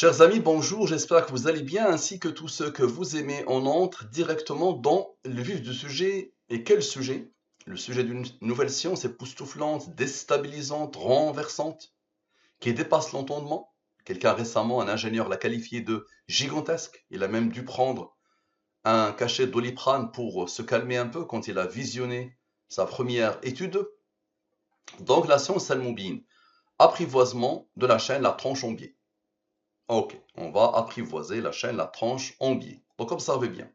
Chers amis, bonjour, j'espère que vous allez bien ainsi que tous ceux que vous aimez. On entre directement dans le vif du sujet. Et quel sujet? Le sujet d'une nouvelle science époustouflante, déstabilisante, renversante, qui dépasse l'entendement. Quelqu'un récemment, un ingénieur l'a qualifié de gigantesque. Il a même dû prendre un cachet de Doliprane pour se calmer un peu quand il a visionné sa première étude. Donc la science Al-Moubine, apprivoisement de la chaîne La Tranche en biais. Ok, on va apprivoiser la chaîne, la tranche en biais. Donc observez bien.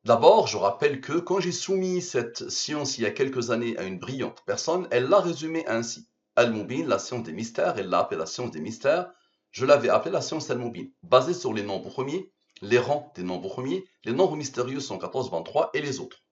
D'abord, je rappelle que quand j'ai soumis cette science il y a quelques années à une brillante personne, elle l'a résumée ainsi. Al-Moubin, la science des mystères, elle l'a appelée la science des mystères. Je l'avais appelée la science Al-Moubin, basée sur les nombres premiers, les rangs des nombres premiers, les nombres mystérieux 114, 23 et les autres.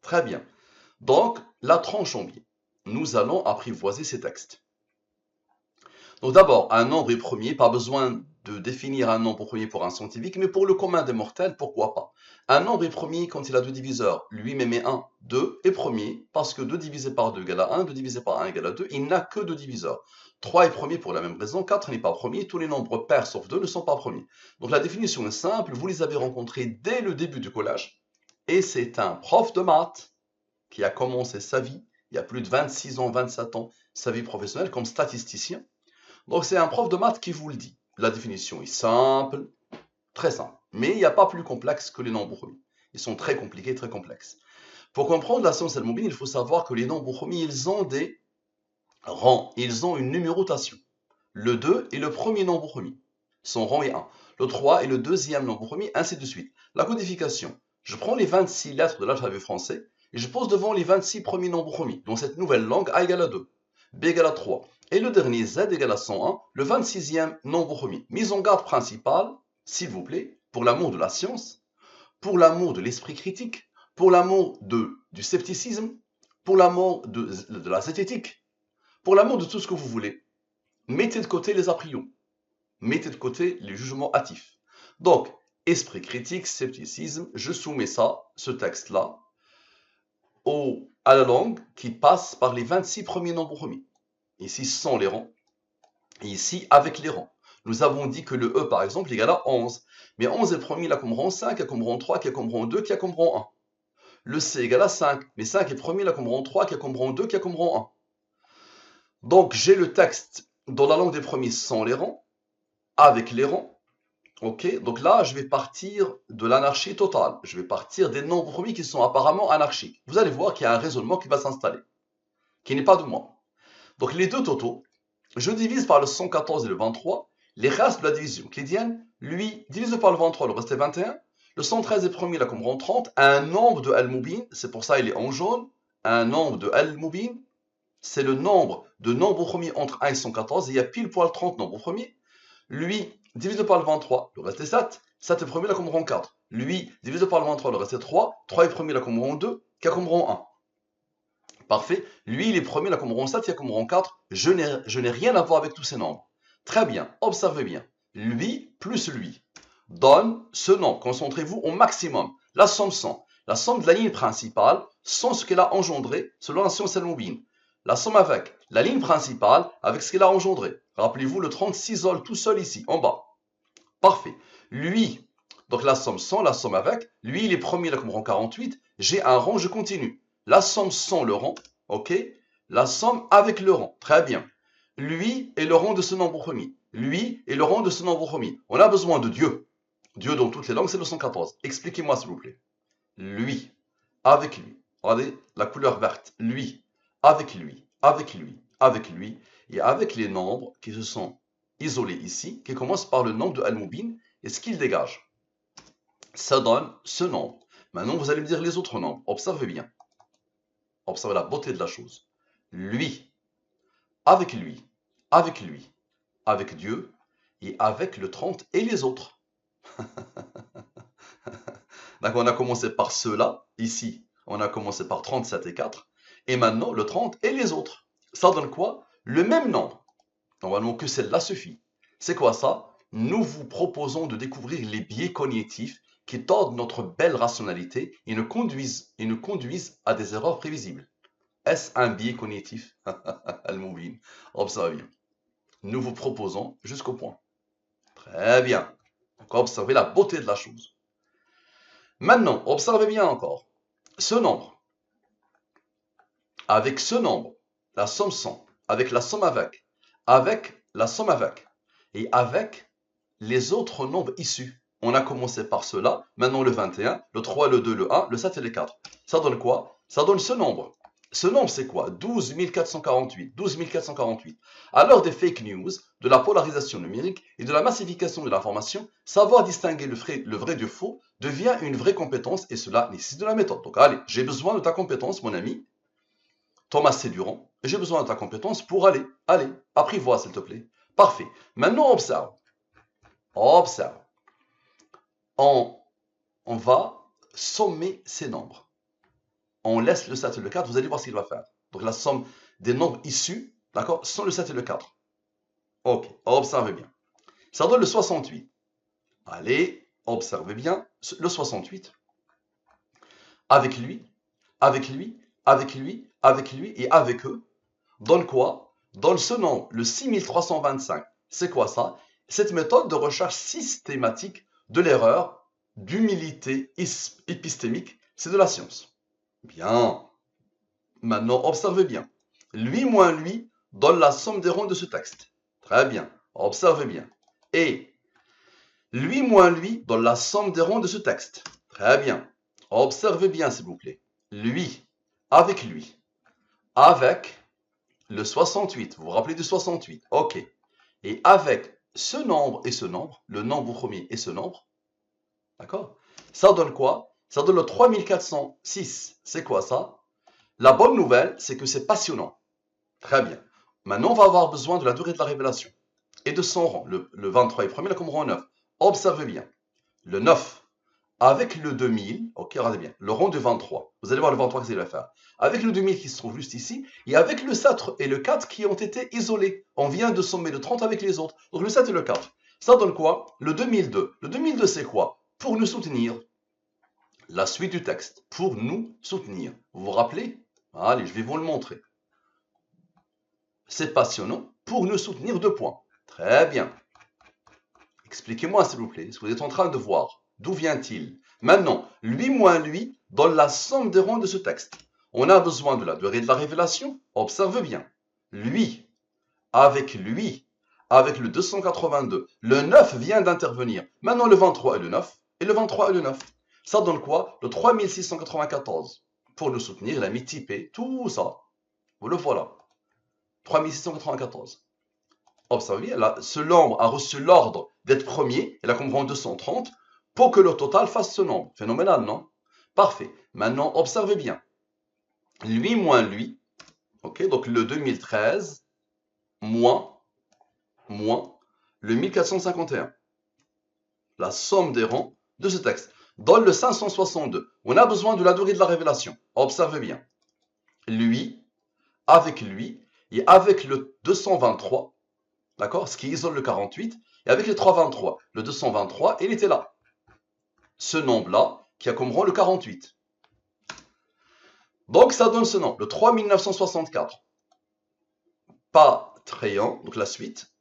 Très bien. Donc, la tranche en biais. Nous allons apprivoiser ces textes. Donc d'abord, un nombre est premier, pas besoin de définir un nombre premier pour un scientifique, mais pour le commun des mortels, pourquoi pas? Un nombre est premier quand il a deux diviseurs. Lui-même est 1, 2 est premier, parce que 2 divisé par 2 égale à 1, 2 divisé par 1 égale à 2, il n'a que deux diviseurs. 3 est premier pour la même raison, 4 n'est pas premier, tous les nombres pairs sauf 2 ne sont pas premiers. Donc la définition est simple, vous les avez rencontrés dès le début du collège, et c'est un prof de maths qui a commencé sa vie, il y a plus de 26 ans, 27 ans, sa vie professionnelle comme statisticien. Donc c'est un prof de maths qui vous le dit. La définition est simple, très simple. Mais il n'y a pas plus complexe que les nombres premiers. Ils sont très compliqués, très complexes. Pour comprendre la science Al-Moubine, il faut savoir que les nombres premiers, ils ont des rangs, ils ont une numérotation. Le 2 est le premier nombre premier. Son rang est 1. Le 3 est le deuxième nombre premier, ainsi de suite. La codification. Je prends les 26 lettres de l'alphabet français et je pose devant les 26 premiers nombres premiers. Dans cette nouvelle langue, A égale à 2, B égale à 3. Et le dernier, Z égale à 101, le 26e nombre premier. Mise en garde principale, s'il vous plaît, pour l'amour de la science, pour l'amour de l'esprit critique, pour l'amour du scepticisme, pour l'amour de la zététique, pour l'amour de tout ce que vous voulez. Mettez de côté les a priori. Mettez de côté les jugements hâtifs. Donc, esprit critique, scepticisme, je soumets ça, ce texte-là, à la langue qui passe par les 26 premiers nombres premiers. Ici, sans les rangs, et ici, avec les rangs. Nous avons dit que le E, par exemple, égale à 11. Mais 11 est premier, il a comme rang 5, il a comme rang 3, qui a comme rang 2, qui a comme rang 1. Le C égale à 5, mais 5 est premier, il a comme rang 3, qui a comme rang 2, qui a comme rang 1. Donc, j'ai le texte dans la langue des premiers sans les rangs, avec les rangs. Ok, donc là, je vais partir de l'anarchie totale. Je vais partir des nombres premiers qui sont apparemment anarchiques. Vous allez voir qu'il y a un raisonnement qui va s'installer, qui n'est pas de moi. Donc les deux totaux, je divise par le 114 et le 23, les restes de la division euclidienne, lui, divisé par le 23, le reste est 21. Le 113 est premier, là, comme rang 30. Un nombre de Al-Moubin, c'est pour ça il est en jaune. Un nombre de Al-Moubin, c'est le nombre de nombres premiers entre 1 et 114, et il y a pile poil 30 nombres premiers. Lui, divisé par le 23, le reste est 7. 7 est premier, là, comme rang 4. Lui, divisé par le 23, le reste est 3. 3 est premier, là, comme rang 2, qui a comme rang 1. Parfait. Lui, il est premier, là, comme rang 7, il y a comme rang 4. Je n'ai rien à voir avec tous ces nombres. Très bien, observez bien. Lui plus lui donne ce nombre. Concentrez-vous au maximum. La somme 100. La somme de la ligne principale sans ce qu'elle a engendré selon la science Al-Moubine. La somme avec la ligne principale avec ce qu'elle a engendré. Rappelez-vous le 30 s'isole tout seul ici, en bas. Parfait. Lui, donc la somme 100, la somme avec, lui il est premier là comme rang 48, j'ai un rang, je continue. La somme sans le rang, ok. La somme avec le rang, très bien. Lui est le rang de ce nombre premier. Lui est le rang de ce nombre premier. On a besoin de Dieu. Dieu dans toutes les langues, c'est le 114. Expliquez-moi s'il vous plaît. Lui, avec lui. Regardez la couleur verte. Lui, avec lui, avec lui, avec lui, et avec les nombres qui se sont isolés ici, qui commencent par le nombre de Al-Moubin, et ce qu'il dégage. Ça donne ce nombre. Maintenant, vous allez me dire les autres nombres. Observez bien. Observez la beauté de la chose. Lui, avec lui, avec lui, avec Dieu, et avec le 30 et les autres. D'accord, on a commencé par ceux-là, ici, on a commencé par 37 et 4, et maintenant le 30 et les autres. Ça donne quoi? Le même nombre. Normalement que celle-là suffit. C'est quoi ça? Nous vous proposons de découvrir les biais cognitifs qui tordent notre belle rationalité et nous conduisent à des erreurs prévisibles. Est-ce un biais cognitif? Al-Moubin. Observez bien. Nous vous proposons jusqu'au point. Très bien. Donc, observez la beauté de la chose. Maintenant, observez bien encore. Ce nombre, avec ce nombre, la somme sans, avec la somme avec la somme avec, et avec les autres nombres issus. On a commencé par cela, maintenant le 21, le 3, le 2, le 1, le 7 et le 4. Ça donne quoi? Ça donne ce nombre. Ce nombre, c'est quoi? 12 448. 12 448. À l'heure des fake news, de la polarisation numérique et de la massification de l'information, savoir distinguer le vrai du faux devient une vraie compétence et cela nécessite de la méthode. Donc allez, j'ai besoin de ta compétence, mon ami Thomas Sédurant, et j'ai besoin de ta compétence pour aller. Allez, apprivoise s'il te plaît. Parfait. Maintenant, observe. Observe. On va sommer ces nombres. On laisse le 7 et le 4, vous allez voir ce qu'il va faire. Donc la somme des nombres issus, d'accord, sont le 7 et le 4. Ok, observez bien. Ça donne le 68. Allez, observez bien le 68. Avec lui, avec lui, avec lui, avec lui et avec eux, donne quoi? Donne ce nombre, le 6325. C'est quoi ça? Cette méthode de recherche systématique de l'erreur d'humilité épistémique, c'est de la science. Bien. Maintenant, observez bien. Lui moins lui donne la somme des ronds de ce texte. Très bien. Observez bien. Et lui moins lui donne la somme des ronds de ce texte. Très bien. Observez bien, s'il vous plaît. Lui, avec le 68. Vous vous rappelez du 68? Ok. Et avec ce nombre et ce nombre, le nombre premier et ce nombre, d'accord? Ça donne quoi? Ça donne le 3406. C'est quoi ça? La bonne nouvelle, c'est que c'est passionnant. Très bien. Maintenant, on va avoir besoin de la durée de la révélation et de son rang. Le 23 est premier, là comme rang 9. Observez bien. Le 9 avec le 2000, ok, regardez bien, le rond de 23. Vous allez voir le 23 que ça va faire. Avec le 2000 qui se trouve juste ici, et avec le 7 et le 4 qui ont été isolés. On vient de sommer le 30 avec les autres. Donc le 7 et le 4. Ça donne quoi? Le 2002. Le 2002, c'est quoi? Pour nous soutenir. La suite du texte. Pour nous soutenir. Vous vous rappelez? Allez, je vais vous le montrer. C'est passionnant. Pour nous soutenir, 2 points. Très bien. Expliquez-moi, s'il vous plaît, ce que vous êtes en train de voir. D'où vient-il? Maintenant, lui moins lui donne la somme des rangs de ce texte. On a besoin de la durée de la révélation. Observe bien. Lui, avec le 282, le 9 vient d'intervenir. Maintenant, le 23 et le 9, et le 23 et le 9. Ça donne quoi? Le 3694. Pour nous soutenir, il a mis typé, tout ça. Vous le voilà. 3694. Observez, ce nombre a reçu l'ordre d'être premier, et la comprend 230, pour que le total fasse ce nombre. Phénoménal, non? Parfait. Maintenant, observez bien. Lui moins lui, ok, donc le 2013 moins le 1451. La somme des rangs de ce texte donne le 562. On a besoin de la durée de la révélation. Observez bien. Lui, et avec le 223, d'accord, ce qui isole le 48, et avec les 323, le 223, il était là. Ce nombre-là, qui a comme rang le 48. Donc ça donne ce nombre, le 3964. Patreon, donc la suite.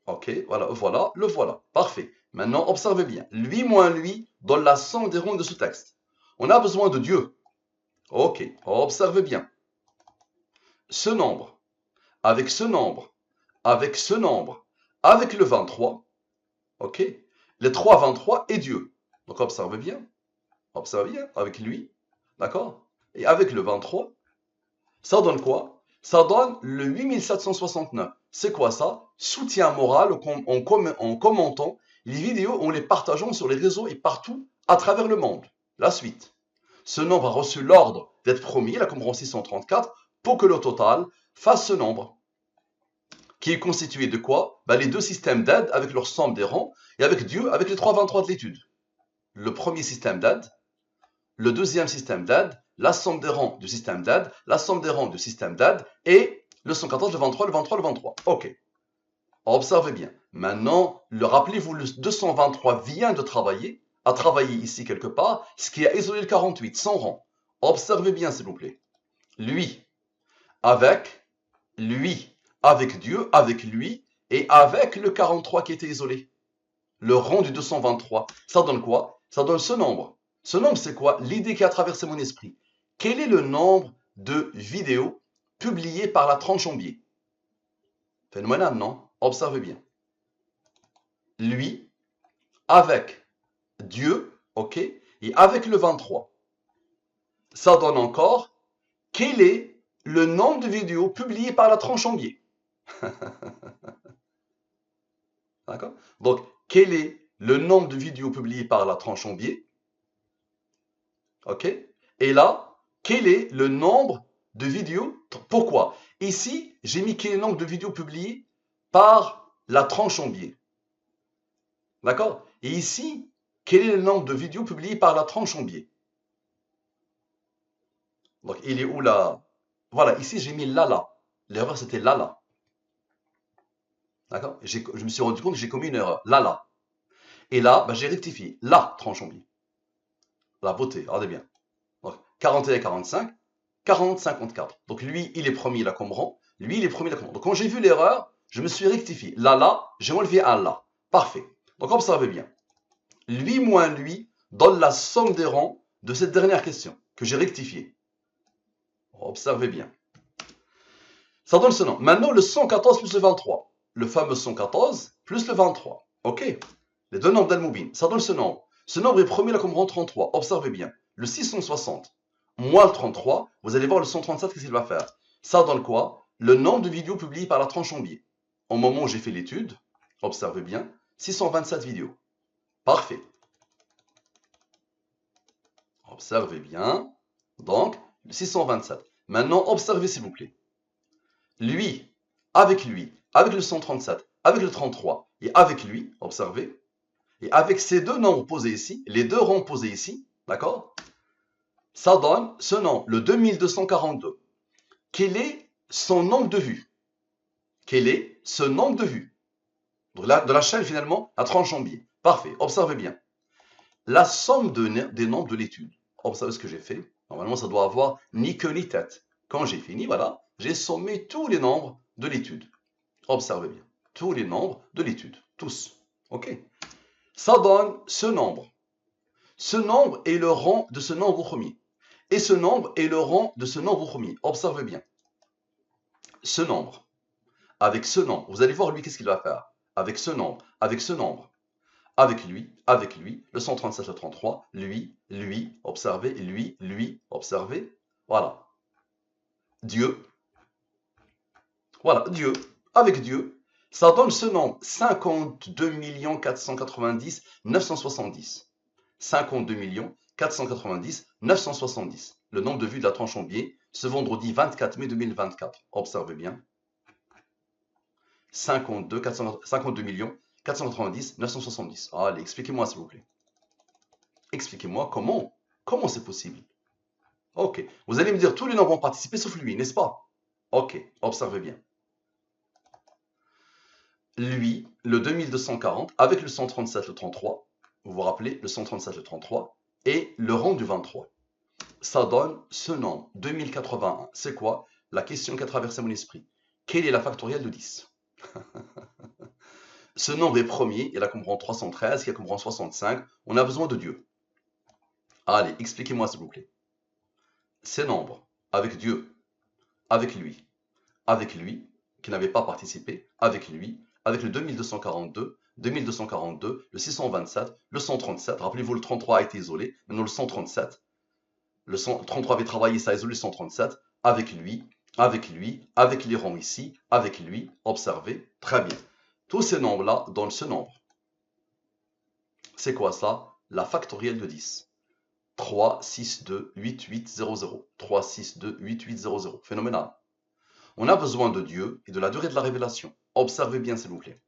Ok, voilà, le voilà. Parfait. Maintenant, observez bien. Lui moins lui donne la somme des ronds de ce texte. On a besoin de Dieu. Ok, observez bien. Ce nombre, avec ce nombre, avec ce nombre, avec le 23, ok, les 3 23 et Dieu. Donc observez bien, avec lui, d'accord? Et avec le 23, ça donne quoi? Ça donne le 8769. C'est quoi ça? Soutien moral en commentant les vidéos, en les partageant sur les réseaux et partout à travers le monde. La suite. Ce nombre a reçu l'ordre d'être premier, la comprend 634, pour que le total fasse ce nombre. Qui est constitué de quoi? Les deux systèmes d'aide avec leur somme des rangs et avec Dieu avec les 323 de l'étude. Le premier système d'aide, le deuxième système d'aide, la somme des rangs du système d'aide, la somme des rangs du système d'aide et le 114, le 23, le 23, le 23. Ok. Observez bien. Maintenant, rappelez-vous, le 223 vient de travailler, a travaillé ici quelque part, ce qui a isolé le 48, sans rang. Observez bien, s'il vous plaît. Lui, avec Dieu, avec lui, et avec le 43 qui était isolé. le rang du 223. Ça donne quoi? Ça donne ce nombre. Ce nombre, c'est quoi? L'idée qui a traversé mon esprit. Quel est le nombre de vidéos publiées par la tranche en biais? Phénoménal, non? Observez bien. Lui, avec Dieu, ok, et avec le 23. Ça donne encore, quel est le nombre de vidéos publiées par la tranche en biais? D'accord? Donc, quel est le nombre de vidéos publiées par la tranche en biais? Ok? Et là, quel est le nombre de vidéos? Pourquoi? Ici, j'ai mis quel est le nombre de vidéos publiées par la tranche en biais. D'accord? Et ici, quel est le nombre de vidéos publiées par la tranche en biais? Donc, il est où là? Voilà, ici, j'ai mis là. L'erreur, c'était là. D'accord? Je me suis rendu compte que j'ai commis une erreur. Là. Et là, bah, j'ai rectifié. La tranche en biais. La beauté, regardez bien. Donc, 41 et 45, 40, 54. Donc, lui, il est premier, il a comme rang. Lui, il est premier, il a comme rang. Donc, quand j'ai vu l'erreur, je me suis rectifié. Là, j'ai enlevé un là. Parfait. Donc, observez bien. Lui moins lui donne la somme des rangs de cette dernière question que j'ai rectifiée. Observez bien. Ça donne ce nom. Maintenant, le 114 plus le 23. Le fameux 114 plus le 23. OK? Les deux nombres d'Al-Moubin. Ça donne ce nombre. Ce nombre est premier là comme rang 33. Observez bien. Le 660 moins le 33, vous allez voir le 137, qu'est-ce qu'il va faire? Ça donne quoi? Le nombre de vidéos publiées par la tranche en biais. Au moment où j'ai fait l'étude, observez bien, 627 vidéos. Parfait. Observez bien. Donc, 627. Maintenant, observez s'il vous plaît. Lui, avec le 137, avec le 33, et avec lui, observez, et avec ces deux nombres posés ici, les deux rangs posés ici, d'accord? Ça donne ce nombre, le 2242. Quel est son nombre de vues? Quel est ce nombre de vues? De la chaîne finalement, la tranche en biais. Parfait, observez bien. La somme des nombres de l'étude. Observez ce que j'ai fait. Normalement, ça doit avoir ni queue ni tête. Quand j'ai fini, voilà, j'ai sommé tous les nombres de l'étude. Observez bien. Tous les nombres de l'étude. Tous. OK? Ça donne ce nombre. Ce nombre est le rang de ce nombre premier. Et ce nombre est le rang de ce nombre premier. Observez bien. Ce nombre, avec ce nombre, vous allez voir lui, qu'est-ce qu'il va faire? Avec ce nombre, avec ce nombre, avec lui, le 137, le 33, lui, observez, lui, observez. Voilà. Dieu. Voilà, Dieu. Avec Dieu, ça donne ce nombre, 52 490 970. 52 490 970. Le nombre de vues de la tranche en biais ce vendredi 24 mai 2024. Observez bien. 52 490 970. Allez, expliquez-moi s'il vous plaît. Expliquez-moi comment c'est possible. Ok. Vous allez me dire tous les nombres ont participé sauf lui, n'est-ce pas? Ok. Observez bien. Lui, le 2240, avec le 137, le 33, vous vous rappelez, le 137, le 33, et le rang du 23. Ça donne ce nombre, 2081. C'est quoi? La question qui a traversé mon esprit. Quelle est la factorielle de 10? Ce nombre est premier, il a comme rang 313, il a comme rang 65. On a besoin de Dieu. Allez, expliquez-moi s'il vous plaît. Ces nombres, avec Dieu, avec lui, qui n'avait pas participé, avec lui, avec le 2242, le 627, le 137. Rappelez-vous, le 33 a été isolé, maintenant le 137. Le 133 avait travaillé, ça a isolé le 137. Avec lui, avec les rangs ici, avec lui, observez, très bien. Tous ces nombres-là donnent ce nombre. C'est quoi ça? La factorielle de 10. 3, 6, 2, 8, 8, 0, 0. 3, 6, 2, 8, 8, 0, 0. Phénoménal. On a besoin de Dieu et de la durée de la révélation. Observez bien, s'il vous plaît.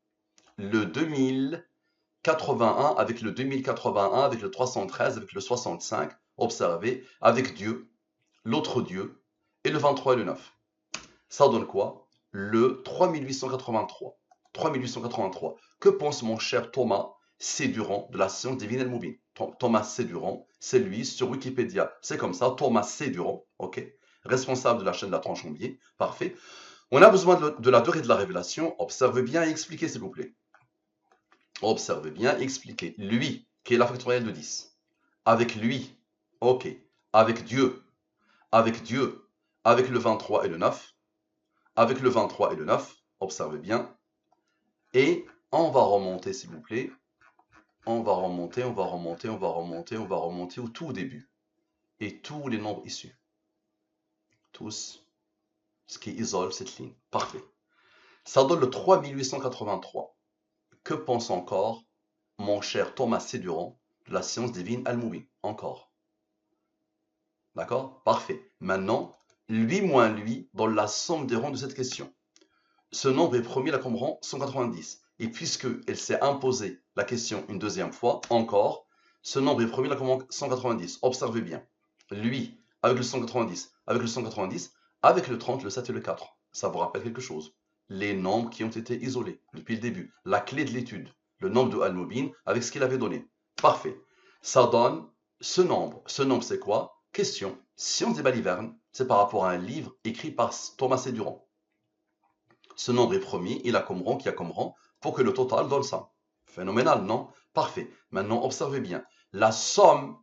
Le 2081 avec le 2081, avec le 313, avec le 65. Observez, avec Dieu, l'autre Dieu, et le 23 et le 9. Ça donne quoi? Le 3883. 3883. Que pense mon cher Thomas C. Durand de la science divine et mobile? Thomas C. Durand, c'est lui sur Wikipédia. C'est comme ça, Thomas C. Durand, ok? Responsable de la chaîne de la tranche en biais. Parfait. On a besoin de la durée de la révélation. Observez bien et expliquez, s'il vous plaît. Observez bien, expliquez. Lui, qui est la factorielle de 10. Avec lui, ok. Avec Dieu, avec le 23 et le 9. Avec le 23 et le 9, observez bien. Et on va remonter, s'il vous plaît. On va remonter au tout début. Et tous les nombres issus. Tous. Ce qui isole cette ligne. Parfait. Ça donne le 3883. Que pense encore mon cher Thomas Séduran de la science divine Al-Moubin? Encore. D'accord? Parfait. Maintenant, lui moins lui dans la somme des rangs de cette question. Ce nombre est premier là comme rang 190. Et puisqu'elle s'est imposée la question une deuxième fois, encore, ce nombre est premier là comme rang 190. Observez bien. Lui, avec le 190, avec le 190, avec le 30, le 7 et le 4. Ça vous rappelle quelque chose? Les nombres qui ont été isolés depuis le début. La clé de l'étude. Le nombre de Al-Moubin avec ce qu'il avait donné. Parfait. Ça donne ce nombre. Ce nombre, c'est quoi? Question. Science des balivernes, c'est par rapport à un livre écrit par Thomas Séduran. Ce nombre est premier, il a comme rang, qui a comme rang, pour que le total donne ça. Phénoménal, non? Parfait. Maintenant, observez bien. La somme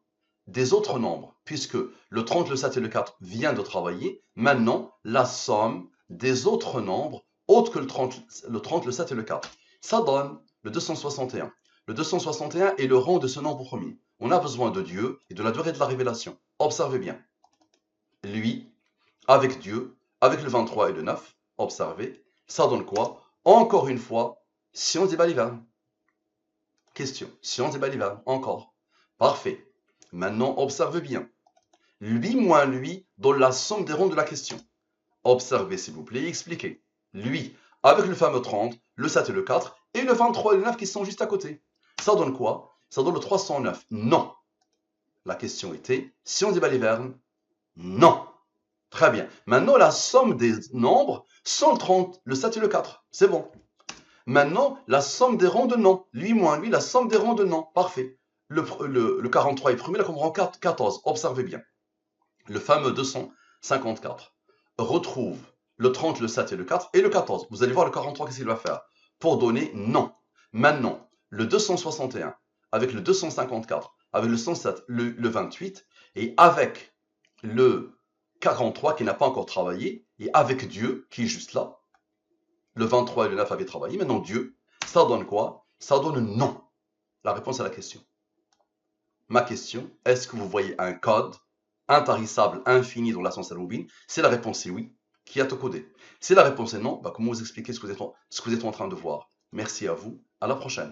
des autres nombres, puisque le 30, le 7 et le 4 vient de travailler, maintenant, la somme des autres nombres, autres que le 30, le 7 et le 4, ça donne le 261. Le 261 est le rang de ce nombre premier. On a besoin de Dieu et de la durée de la révélation. Observez bien. Lui, avec Dieu, avec le 23 et le 9, observez, ça donne quoi? Encore une fois, science des balivernes. Question, science des balivernes, encore. Parfait. Maintenant, observez bien. Lui moins lui dans la somme des rangs de la question. Observez, s'il vous plaît, et expliquez. Lui, avec le fameux 30, le 7 et le 4, et le 23 et le 9 qui sont juste à côté. Ça donne quoi? Ça donne le 309. Non. La question était, science des balivernes? Non. Très bien. Maintenant, la somme des nombres sont le 30, le 7 et le 4. C'est bon. Maintenant, la somme des rangs de non. Lui moins lui, la somme des rangs de non. Parfait. Le 43 est premier, là comme rang 14. Observez bien. Le fameux 254 retrouve le 30, le 7 et le 4 et le 14. Vous allez voir le 43, qu'est-ce qu'il va faire? Pour donner non. Maintenant, le 261 avec le 254, avec le 107, le 28 et avec le 43 qui n'a pas encore travaillé et avec Dieu qui est juste là. Le 23 et le 9 avaient travaillé. Maintenant, Dieu, ça donne quoi? Ça donne non. La réponse à la question. Ma question, est-ce que vous voyez un code intarissable, infini dans la science Al-Moubin? Si la réponse est oui, qui a tout codé? Si la réponse est non, comment vous expliquer ce que vous êtes en train de voir? Merci à vous, à la prochaine.